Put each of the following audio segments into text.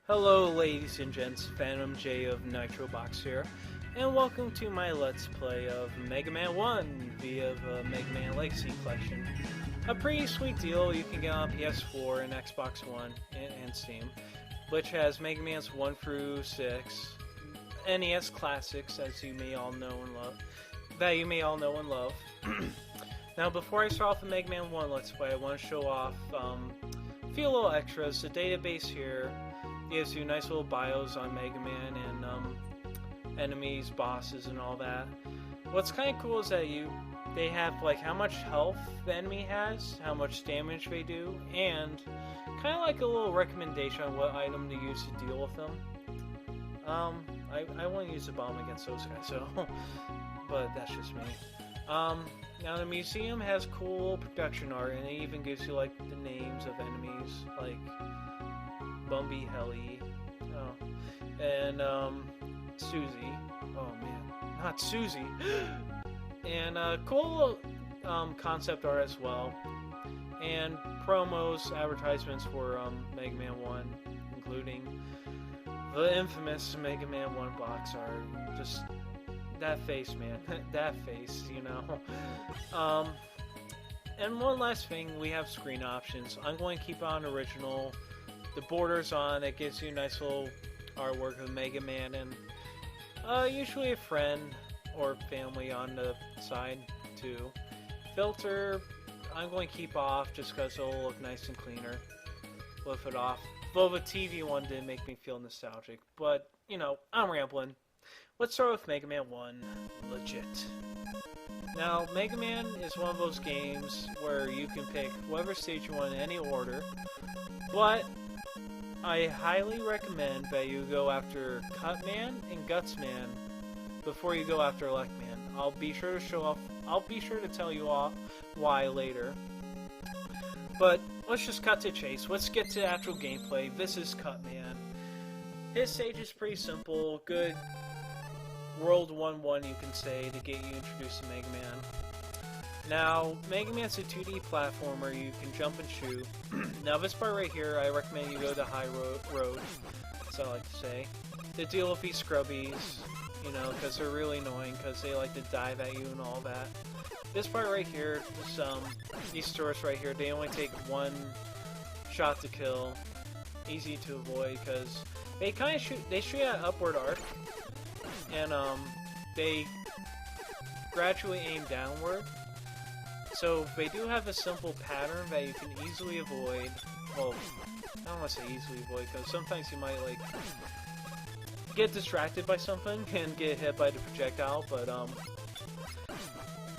Hello ladies and gents, PhantomJ of NitroBox here, and welcome to my Let's Play of Mega Man 1 via the Mega Man Legacy Collection. A pretty sweet deal you can get on PS4 and Xbox One and Steam, which has Mega Man's 1 through 6, NES classics as you may all know and love, Now before I start off the Mega Man 1 Let's Play, I want to show off a few little extras. The database here gives you nice little bios on Mega Man and enemies, bosses, and all that. What's kind of cool is that they have like how much health the enemy has, how much damage they do, and kind of like a little recommendation on what item to use to deal with them. I want to use the bomb against those guys, so but that's just me. Now the museum has cool production art, and it even gives you like the names of enemies, like Bumby, Helly, and Susie. Oh man, not Susie. And cool concept art as well, and promos, advertisements for Mega Man 1, including the infamous Mega Man 1 box art. Just that face, man. That face, you know. And one last thing, we have screen options. I'm going to keep on original. The borders on, it gives you a nice little artwork of Mega Man and usually a friend or family on the side too. Filter, I'm going to keep off just because it'll look nice and cleaner with it off. Though the TV one did make me feel nostalgic, but you know, I'm rambling. Let's start with Mega Man 1, legit. Now, Mega Man is one of those games where you can pick whatever stage you want in any order, but I highly recommend that you go after Cutman and Gutsman before you go after Electman. I'll be sure to tell you all why later. But let's just cut to chase. Let's get to actual gameplay. This is Cutman. His stage is pretty simple. Good World 1-1 you can say to get you introduced to Mega Man. Now, Mega Man's a 2D platformer, you can jump and shoot. Now this part right here, I recommend you go the high road, as I like to say, to deal with these scrubbies, you know, because they're really annoying, because they like to dive at you and all that. This part right here, these tourists right here, they only take one shot to kill, easy to avoid, because they kind of shoot at upward arc, and they gradually aim downward. So they do have a simple pattern that you can easily avoid. Well, I don't want to say easily avoid, because sometimes you might like get distracted by something and get hit by the projectile, but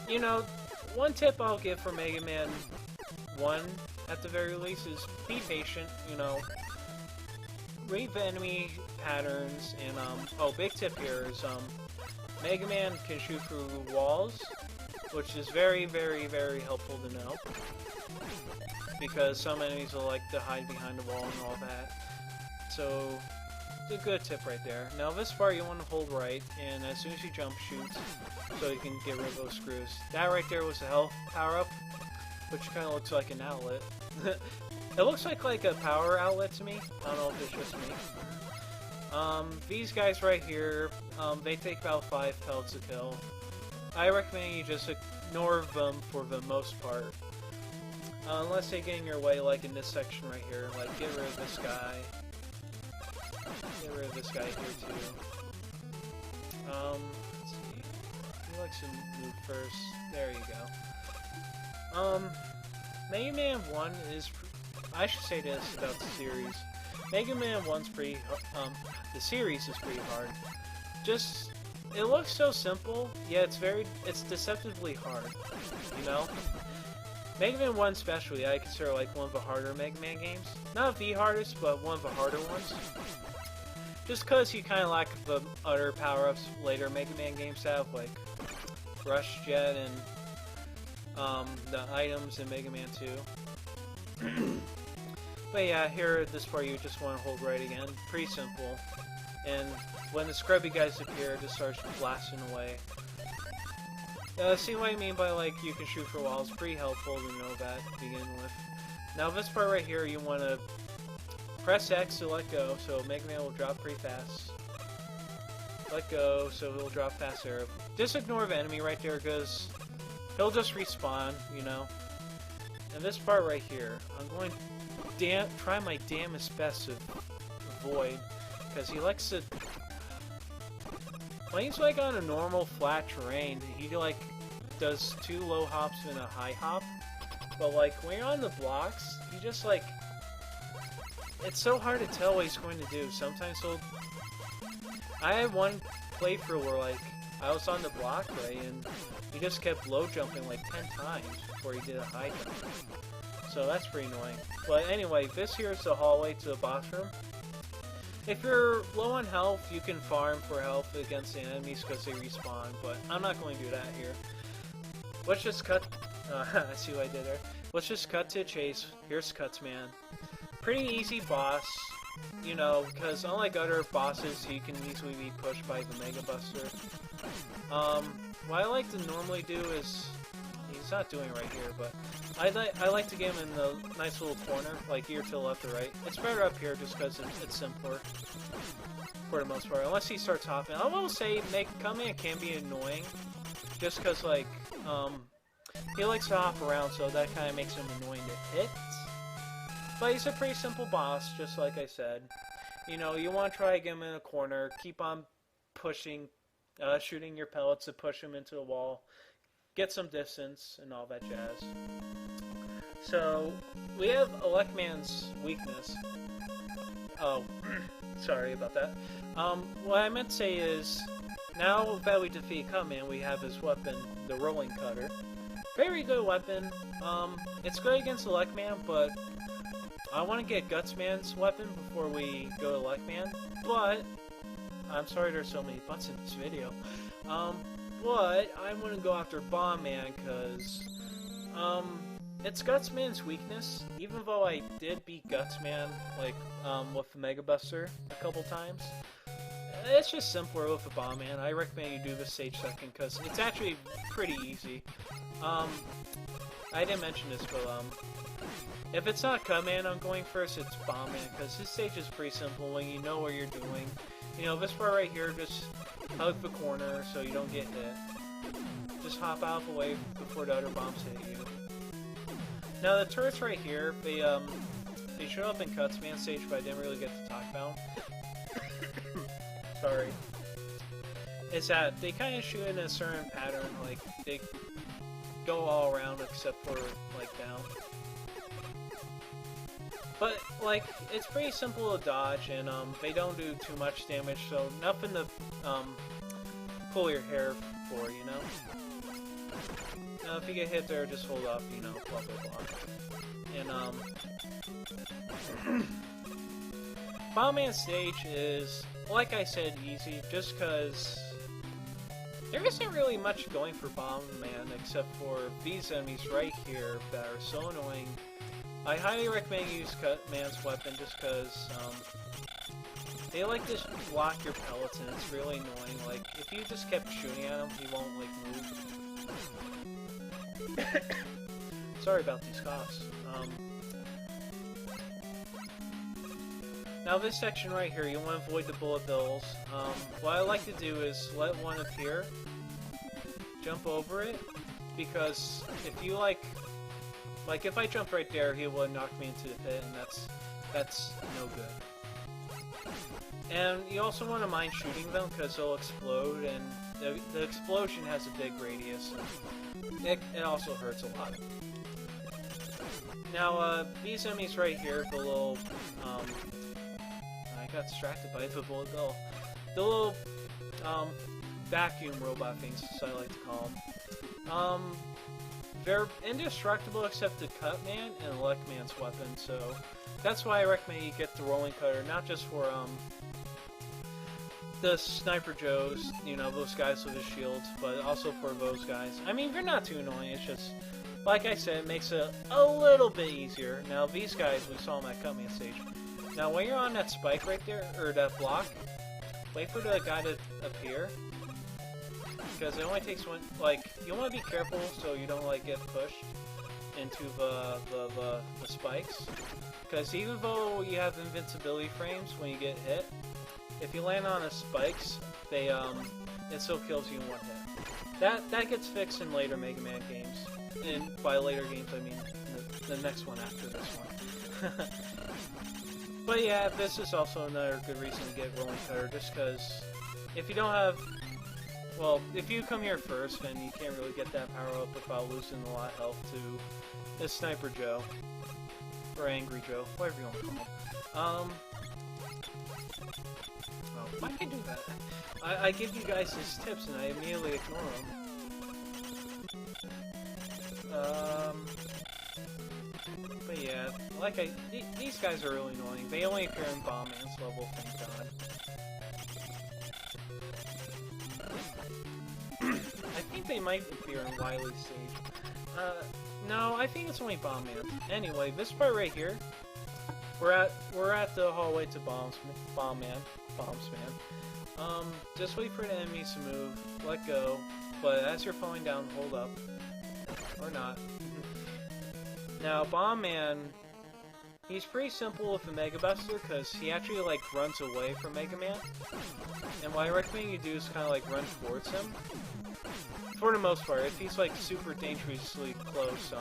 you know, one tip I'll give for Mega Man 1 at the very least is be patient, you know. Read the enemy patterns, and oh, big tip here is Mega Man can shoot through walls, which is very, very, very helpful to know, because some enemies will like to hide behind the wall and all that. So, it's a good tip right there. Now this part you want to hold right, and as soon as you jump, shoot, so you can get rid of those screws. That right there was a health power-up, which kind of looks like an outlet. It looks like a power outlet to me. I don't know if it's just me. These guys right here, they take about 5 pelts to kill. I recommend you just ignore them for the most part. Unless they get in your way, like in this section right here. Like, get rid of this guy. Get rid of this guy here, too. Let's see. He likes to move first. There you go. Mega Man 1 is... I should say this about the series. Mega Man 1's pretty... the series is pretty hard. Just... It looks so simple, yeah, it's deceptively hard, you know? Mega Man 1 especially, I consider like one of the harder Mega Man games. Not the hardest, but one of the harder ones. Just because you kind of lack the other power-ups later Mega Man games have, like Rush Jet and the items in Mega Man 2. But yeah, here at this part you just want to hold right again, pretty simple. And when the scrubby guys appear, it just starts blasting away. See what I mean by, like, you can shoot for walls? Pretty helpful to know that to begin with. Now, this part right here, you want to Press X to let go, so Mega Man will drop pretty fast. Let go, so he'll drop faster. Just ignore the enemy right there, because he'll just respawn, you know. And this part right here, I'm going to try my damnest best to avoid, because he likes to... When he's like on a normal flat terrain, he like does 2 low hops and a high hop. But like when you're on the blocks, he just like... It's so hard to tell what he's going to do. Sometimes he'll... I had one playthrough where like I was on the block, right, and he just kept low jumping like 10 times before he did a high jump. So that's pretty annoying. But anyway, this here is the hallway to the boss room. If you're low on health, you can farm for health against the enemies because they respawn, but I'm not going to do that here. Let's just cut... I see what I did there. Let's just cut to chase. Here's Cuts Man. Pretty easy boss, you know, because unlike other bosses, he can easily be pushed by the Mega Buster. What I like to normally do is... He's not doing it right here, but I like to get him in the nice little corner, like here to the left or right. It's better up here just because it's simpler for the most part. Unless he starts hopping. I will say Come-In can be annoying just because like he likes to hop around, so that kind of makes him annoying to hit. But he's a pretty simple boss, just like I said. You know, you want to try to get him in a corner, keep on pushing, shooting your pellets to push him into the wall. Get some distance and all that jazz. So, we have Electman's weakness. Oh, sorry about that. What I meant to say is, now that we defeat Cut-Man, we have his weapon, the Rolling Cutter. Very good weapon. It's good against Electman, but I want to get Gutsman's weapon before we go to Electman. But, I'm sorry there's so many butts in this video. But I want to go after Bomb Man because it's Gutsman's weakness. Even though I did beat Gutsman like with the Mega Buster a couple times, it's just simpler with the Bomb Man. I recommend you do the stage second because it's actually pretty easy. I didn't mention this, but if it's not Cut-Man I'm going first, it's Bomb Man because this stage is pretty simple when you know what you're doing. You know, this part right here, just hug the corner so you don't get hit. Just hop out of the way before the other bombs hit you. Now the turrets right here, they show up in Cutsman stage, but I didn't really get to talk about them. Sorry. Is that they kind of shoot in a certain pattern, like they go all around except for like down. But, like, it's pretty simple to dodge, and, they don't do too much damage, so nothing to, pull your hair for, you know? Now, if you get hit there, just hold up, you know, blah, blah, blah. And, Bomb Man stage is, like I said, easy, just because there isn't really much going for Bomb Man, except for these enemies right here that are so annoying. I highly recommend you use Cut-Man's weapon just because they like to block your pellets and it's really annoying. Like, if you just kept shooting at him, he won't, like, move. Sorry about these coughs. Now this section right here, you want to avoid the bullet bills. What I like to do is let one appear, jump over it, because if you like if I jump right there, he will knock me into the pit, and that's no good. And you also want to mind shooting them, because they'll explode, and the explosion has a big radius, and it also hurts a lot. Now, these enemies right here, the little, I got distracted by the bullet bill. The little, vacuum robot things, as I like to call them. They're indestructible except the Cut-Man and Electman's weapon, so that's why I recommend you get the Rolling Cutter, not just for, the Sniper Joes, you know, those guys with the shields, but also for those guys. I mean, they're not too annoying, it's just, like I said, it makes it a little bit easier. Now, these guys, we saw them at Cut-Man stage. Now, when you're on that spike right there, or that block, wait for the guy to appear. Because it only takes one, like, you want to be careful so you don't, like, get pushed. into the spikes. Because even though you have invincibility frames when you get hit, if you land on the spikes, they it still kills you in one hit. That gets fixed in later Mega Man games. And by later games, I mean the next one after this one. But yeah, this is also another good reason to get Rolling Cutter, just because if you don't have... Well, if you come here first, then you can't really get that power up without losing a lot of health to this Sniper Joe. Or Angry Joe, whatever you want to call him. Oh, I can do that. I give you guys these tips and I immediately ignore them. But yeah, these guys are really annoying. They only appear in Bomb Man's level, thank God. I think they might appear in Wily's stage. No, I think it's only Bomb Man. Anyway, this part right here, we're at the hallway to Bombs Man. Just wait for the enemies to move, let go, but as you're falling down, hold up. Or not. Now, Bomb Man, he's pretty simple with the Mega Buster, because he actually, like, runs away from Mega Man. And what I recommend you do is kind of, like, run towards him. For the most part, if he's, like, super dangerously close,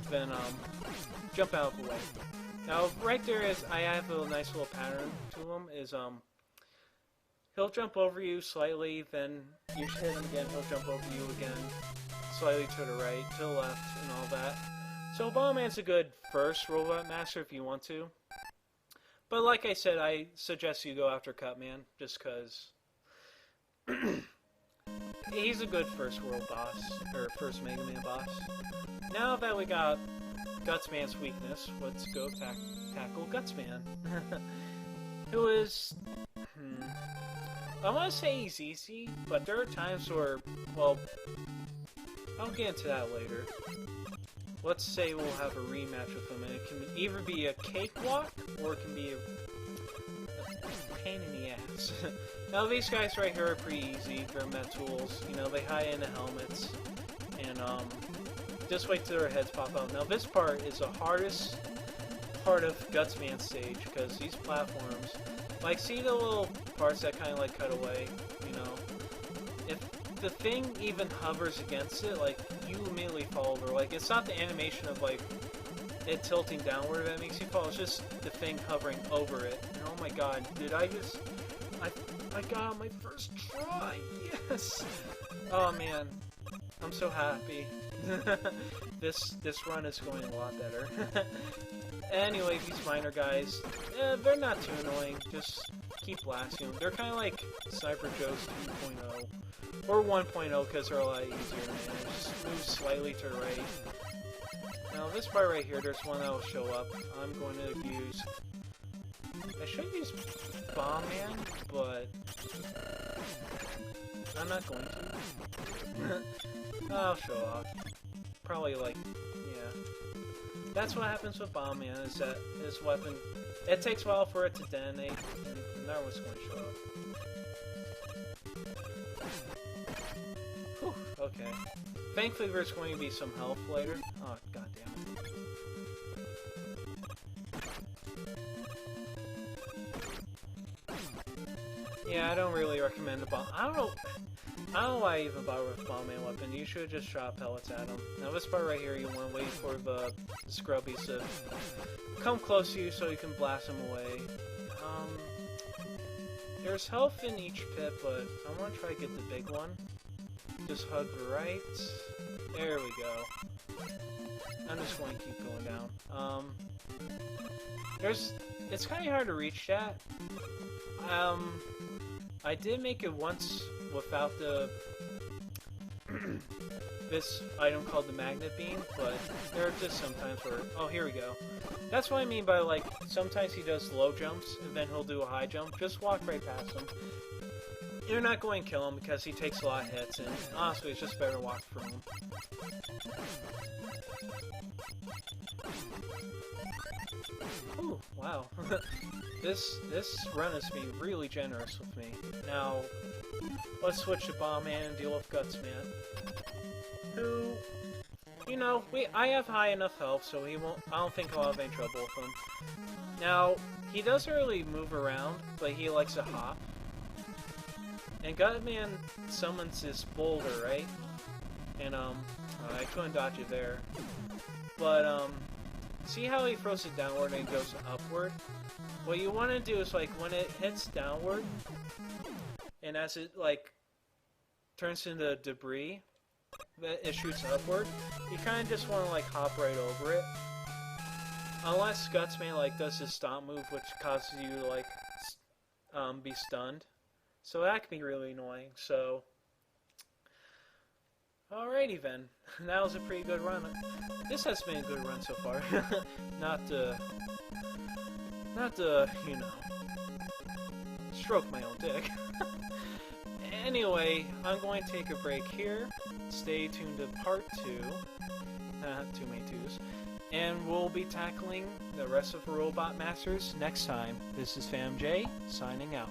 then, jump out of the way. Now, right there is, I have a nice little pattern to him, is, he'll jump over you slightly, then you hit him again, he'll jump over you again, slightly to the right, to the left, and all that. So Bomb Man's a good first Robot Master if you want to. But like I said, I suggest you go after Cutman, just because he's a good first world boss, or first Mega Man boss. Now that we got Gutsman's weakness, let's go tackle Gutsman. Who is... I want to say he's easy, but there are times where, well, I'll get into that later. Let's say we'll have a rematch with him, and it can either be a cakewalk, or it can be a pain in the ass. Now these guys right here are pretty easy, they're Metools, you know, they hide in the helmets, and just wait till their heads pop out. Now this part is the hardest part of Gutsman's stage, because these platforms, like, see the little parts that kind of, like, cut away, you know? If the thing even hovers against it, like, you immediately fall over. Like, it's not the animation of, like, it tilting downward that makes you fall, it's just the thing hovering over it. And oh my god, did I just... I got my first try! Yes! Oh man, I'm so happy. This run is going a lot better. Anyway, these minor guys, they're not too annoying, just keep blasting them. They're kind of like Sniper Joe's 2.0, or 1.0 because they're a lot easier to manage. Just move slightly to the right. Now this part right here, there's one that will show up. I'm going to use... I should use Bomb Man, but... I'm not going to. I'll show off. Probably like... yeah. That's what happens with Bomb Man, is that his weapon... It takes a while for it to detonate, and that was going to show up. Whew, okay. Thankfully there's going to be some health later. Oh, god damn it. Yeah, I don't really recommend the bomb. I don't know why I even bother with Bomb Man weapon. You should just shot pellets at him. Now this part right here, you want to wait for the scrubbies to come close to you so you can blast them away. There's health in each pit, but I want to try to get the big one. Just hug right. There we go. I'm just going to keep going down. It's kind of hard to reach that. I did make it once without the this item called the magnet beam, but there are just sometimes where... Oh, here we go. That's what I mean by, like, sometimes he does low jumps, and then he'll do a high jump. Just walk right past him. You're not going to kill him because he takes a lot of hits, and honestly, it's just better to walk through him. Ooh, wow. This run is being really generous with me. Now, let's switch to Bomb Man and deal with Gutsman. Who, you know, I have high enough health, so he won't. I don't think I'll have any trouble with him. Now, he doesn't really move around, but he likes to hop. And Gutman summons this boulder, right? And I couldn't dodge it there. But see how he throws it downward and it goes upward? What you want to do is, like, when it hits downward, and as it, like, turns into debris, that it shoots upward, you kind of just want to, like, hop right over it. Unless Gutsman, like, does his stomp move, which causes you to, like, be stunned. So that can be really annoying, so... Alrighty then. That was a pretty good run. This has been a good run so far. Not to, you know, stroke my own dick. Anyway, I'm going to take a break here. Stay tuned to part 2. Too many twos. And we'll be tackling the rest of the Robot Masters next time. This is PhantomJay, signing out.